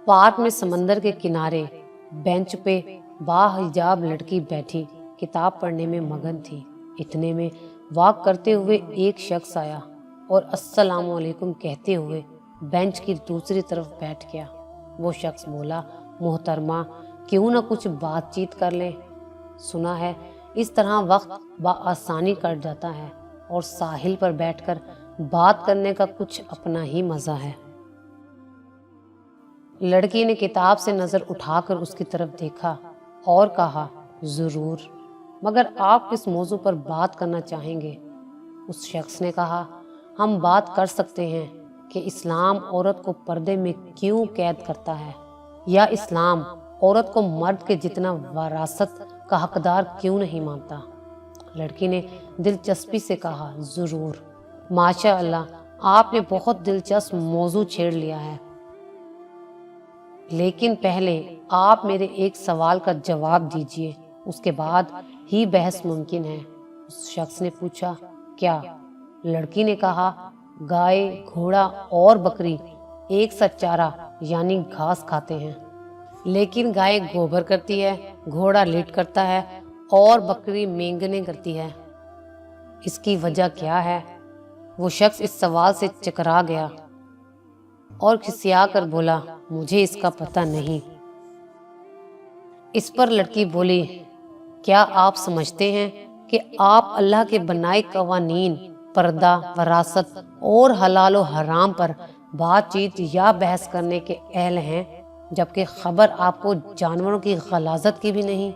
Park में समंदर के किनारे बेंच पे बाहिजाब लड़की बैठी किताब पढ़ने में मगन थी। इतने में वॉक करते हुए एक शख्स आया और अस्सलाम वालेकुम कहते हुए बेंच की दूसरी तरफ बैठ गया। वो शख्स बोला, मोहतरमा, क्यों ना कुछ बातचीत कर लें। सुना है इस तरह वक्त बआसानी कट जाता है और साहिल पर बैठकर बात करने का कुछ अपना ही मज़ा है। लड़की ने किताब से नज़र उठाकर उसकी तरफ देखा और कहा, ज़रूर, मगर आप किस मौजू पर बात करना चाहेंगे? उस शख्स ने कहा, हम बात कर सकते हैं कि इस्लाम औरत को पर्दे में क्यों कैद करता है, या इस्लाम औरत को मर्द के जितना वरासत का हकदार क्यों नहीं मानता। लड़की ने दिलचस्पी से कहा, ज़रूर, माशा अल्लाह, आपने बहुत दिलचस्प मौजू छेड़ लिया है, लेकिन पहले आप मेरे एक सवाल का जवाब दीजिए, उसके बाद ही बहस मुमकिन है। उस शख्स ने पूछा, क्या? लड़की ने कहा, गाय, घोड़ा और बकरी एक सा चारा यानी घास खाते हैं, लेकिन गाय गोबर करती है, घोड़ा लेट करता है और बकरी मेंगने करती है। इसकी वजह क्या है? वो शख्स इस सवाल से चकरा गया और खिसिया कर बोला, मुझे इसका पता नहीं। इस पर लड़की बोली, क्या आप समझते हैं कि आप अल्लाह के बनाए कवानीन, पर्दा, वरासत और हलाल व हराम पर बातचीत या बहस करने के अहल हैं, जबकि खबर आपको जानवरों की गलाजत की भी नहीं?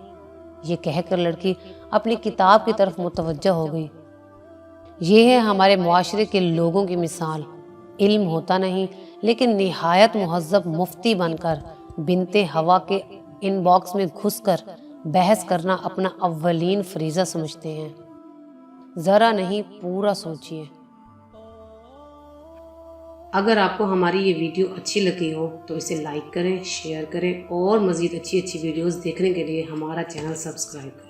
ये कहकर लड़की अपनी किताब की तरफ मुतवज्जह हो गई। ये है हमारे मुआशरे के लोगों की मिसाल। इल्म होता नहीं, लेकिन निहायत मुहज्जब मुफ्ती बनकर बिनते हवा के इनबॉक्स में घुसकर बहस करना अपना अव्वलीन फरीज़ा समझते हैं। ज़रा नहीं, पूरा सोचिए। अगर आपको हमारी ये वीडियो अच्छी लगी हो तो इसे लाइक करें, शेयर करें और मज़ीद अच्छी वीडियोस देखने के लिए हमारा चैनल सब्सक्राइब करें।